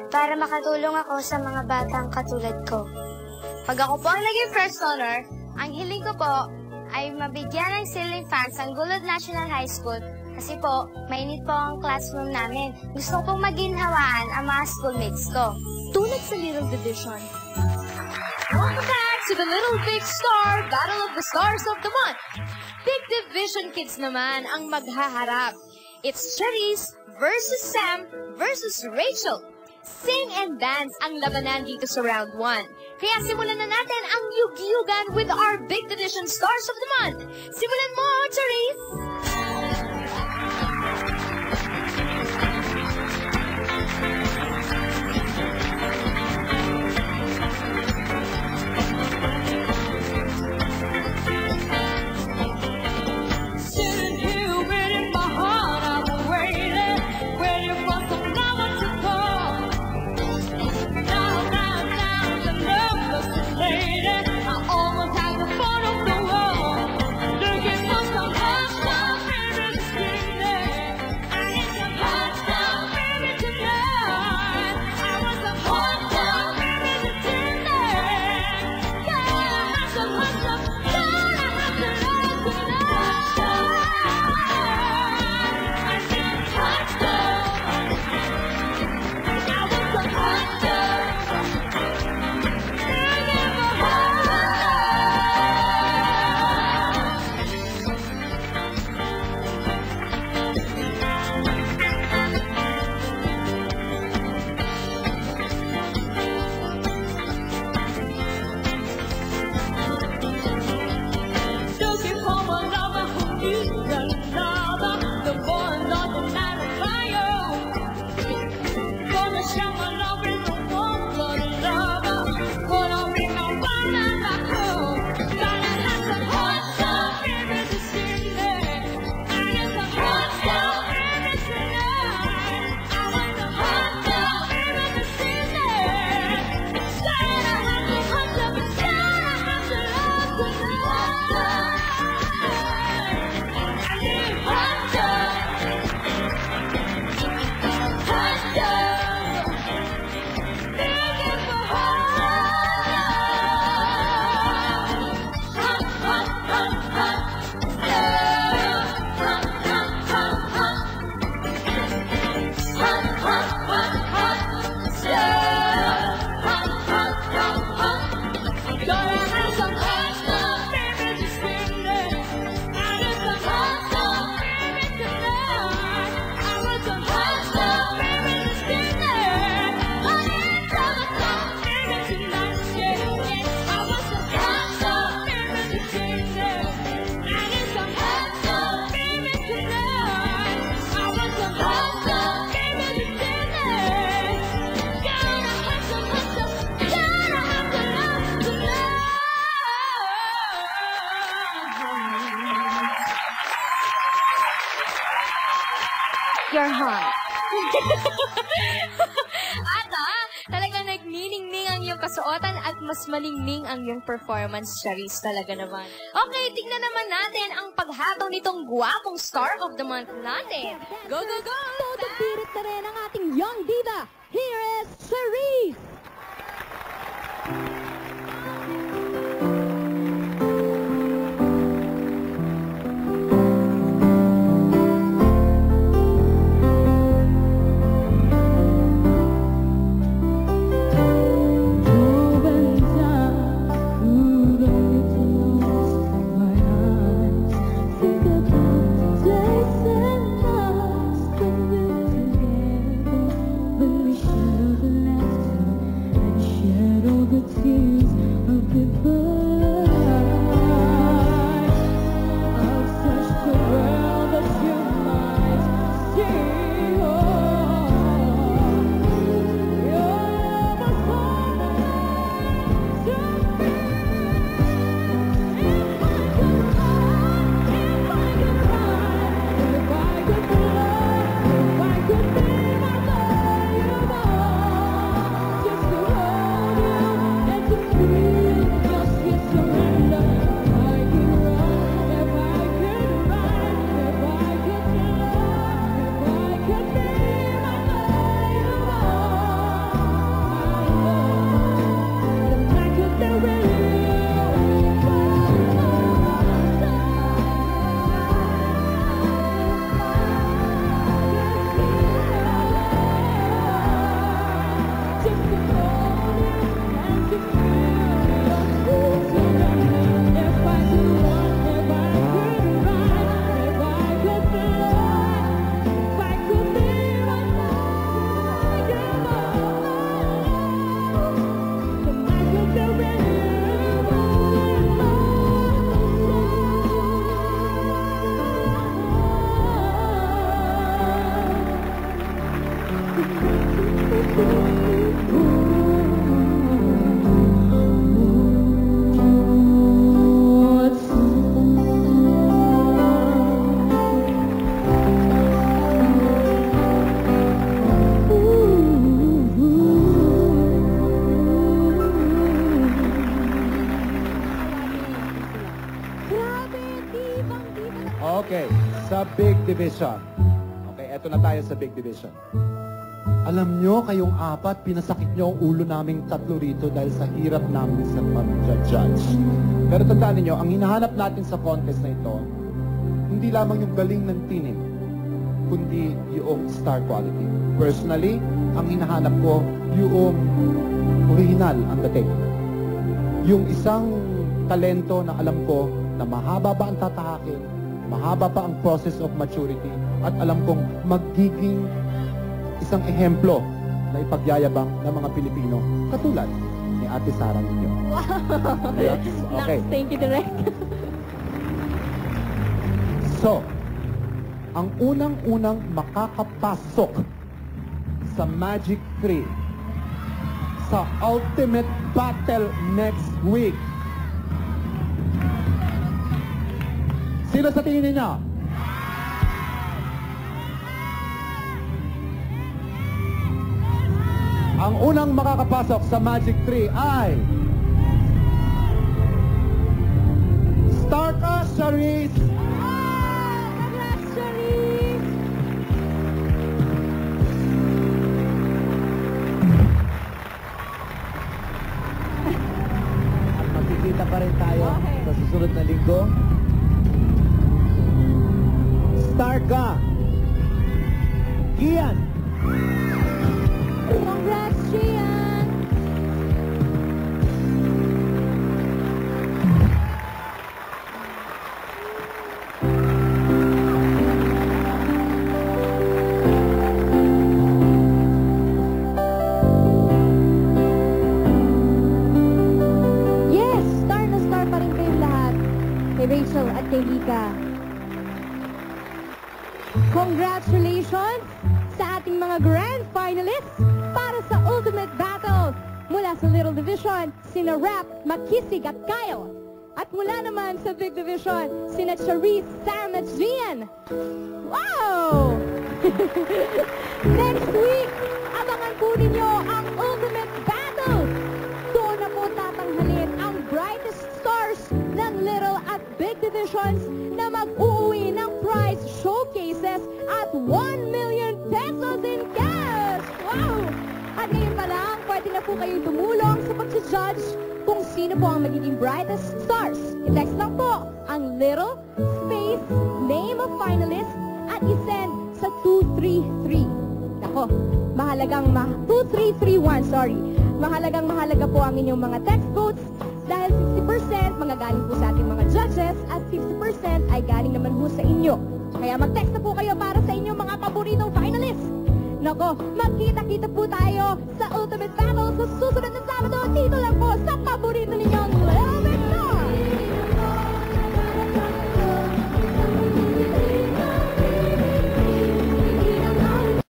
para makatulong ako sa mga batang katulad ko. Pag ako po ang naging first honor, ang hiling ko po ay mabigyan ng ceiling fans ang Gulod National High School kasi po, mainit po ang classroom namin. Gusto ko pong maginhawaan ang mga schoolmates ko. Tulad sa Little Division. Welcome back to the Little Big Star Battle of the Stars of the Month. Big Division kids naman ang maghaharap. It's Charisse versus Sam versus Rachel. Sing and dance ang labanan dito sa round 1. Kaya simulan na natin ang yugyugan with our Big Division Stars of the Month. Simulan mo, Charisse! You're hot. Ata, talagang nagniningning ang iyong kasuotan at mas malingning ang iyong performance, Charisse, talaga naman. Okay, tignan naman natin ang paghatong nitong guwapong Star of the Month natin. Go, go, go! Todo pirit na rin ang ating young diva. Here is Charisse! Wish Okay, sa Big Division. Okay, eto na tayo sa Big Division. Alam nyo, kayong apat, pinasakit nyo ang ulo naming tatlo rito dahil sa hirap namin sa pag-judge. Pero tandaan niyo, ang hinahanap natin sa contest na ito, hindi lamang yung galing ng tinim, kundi yung star quality. Personally, ang hinahanap ko, yung original ang dating. Yung isang talento na alam ko na mahaba ba ang tatahakin, mahaba pa ang process of maturity, at alam kong magiging isang ehemplo na ipagyayabang ng mga Pilipino, katulad ni Ate Sara ninyo. Wow! Yes? Okay. Thank you, Direk. So, ang unang-unang makakapasok sa Magic 3 sa Ultimate Battle next week. Sino sa tingin ninyo? Ang unang makakapasok sa Magic 3 ay Starka Charisse. Congrats, Charisse! At magkikita pa rin tayo Okay. sa susunod na linggo. Starka Gian. Congrats, Gian! Yes! Star na star pa rin kayong lahat. Kay Rachel at kay Lika. Congratulations sa ating mga grand finalists para sa Ultimate Battle. Mula sa Little Division, sina Rap, Makisig at Kyle. At mula naman sa Big Division, sina Charisse, Sam at Gian. Wow! Next week, abangan po ninyo ang Ultimate Battle. Doon na po tatanghalin ang brightest stars ng Little at Big Divisions na mag-uuwi ng prize showcases at 1 million pesos in cash! Wow! At ngayon pa lang, pwede na po kayong tumulong sa pag-judge kung sino po ang magiging brightest stars. I-text lang po ang little space name of finalist at isend sa 233. Nako, 2331, sorry. Mahalaga po ang inyong mga text votes dahil 60% manggagaling po sa ating mga judges at 50% ay galing naman po sa inyo. Kaya mag-text na po kayo para sa inyong mga paboritong finalists. Nako, magkita-kita po tayo sa Ultimate Battle sa susunod na Sabado dito lang po sa paborito ninyong